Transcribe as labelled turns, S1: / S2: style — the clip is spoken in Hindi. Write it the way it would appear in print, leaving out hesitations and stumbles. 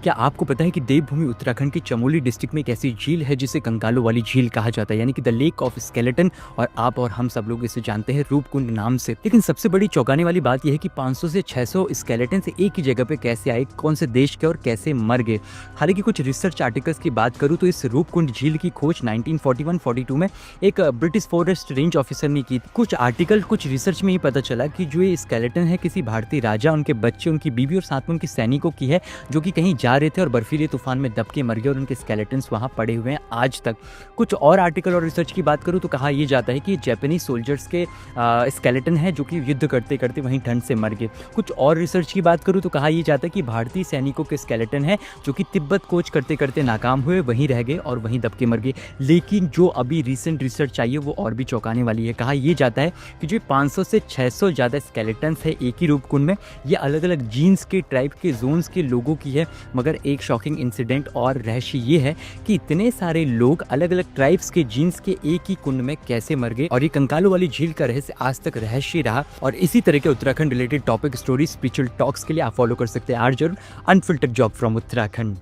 S1: क्या आपको पता है कि देवभूमि उत्तराखंड के चमोली डिस्ट्रिक्ट में एक ऐसी झील है जिसे कंकालों वाली झील कहा जाता है, यानी कि द लेक ऑफ स्केलेटन। और आप और हम सब लोग इसे जानते हैं रूपकुंड नाम से। लेकिन सबसे बड़ी चौंकाने वाली बात यह है कि 500 से 600 स्केलेटन से एक ही जगह पे कैसे आए, कौन से देश के और कैसे मर गए। हालांकि कुछ रिसर्च आर्टिकल्स की बात करूँ तो इस रूपकुंड झील की खोज 1941-42 में एक ब्रिटिश फॉरेस्ट रेंज ऑफिसर ने की। कुछ आर्टिकल, कुछ रिसर्च में ये पता चला कि जो ये स्केलेटन है किसी भारतीय राजा, उनके बच्चे, उनकी बीवी और साथ में उनके सैनिकों की है, जो कि कहीं जा रहे थे और बर्फीले तूफान में दब के मर गए और उनके स्केलेटन्स वहां पड़े हुए हैं आज तक। कुछ और आर्टिकल और रिसर्च की बात करूं तो कहा यह जाता है कि जापानीज सोल्जर्स के स्केलेटन है जो कि युद्ध करते करते वहीं ठंड से मर गए। कुछ और रिसर्च की बात करूं तो कहा यह जाता है कि भारतीय सैनिकों के स्केलेटन है जो कि तिब्बत कोच करते करते नाकाम हुए, वहीं रह गए और वहीं दब के मर गए। लेकिन जो अभी रिसेंट रिसर्च आई है वो और भी चौंकाने वाली है। कहा यह जाता है कि जो 500 से 600 ज़्यादा स्केलेटन्स है एक ही रूपकुंड में, ये अलग अलग जीन्स के, ट्राइब के, जोन्स के लोगों की है। मगर एक शॉकिंग इंसिडेंट और रहस्य ये है कि इतने सारे लोग अलग अलग ट्राइब्स के जीन्स के एक ही कुंड में कैसे मर गए। और ये कंकालों वाली झील का रहस्य आज तक रहस्य रहा। और इसी तरह के Uttarakhand related topic, story, spiritual talks के लिए आप फॉलो कर सकते हैं आर जरूर अनफिल्टर्ड जॉब फ्रॉम उत्तराखंड।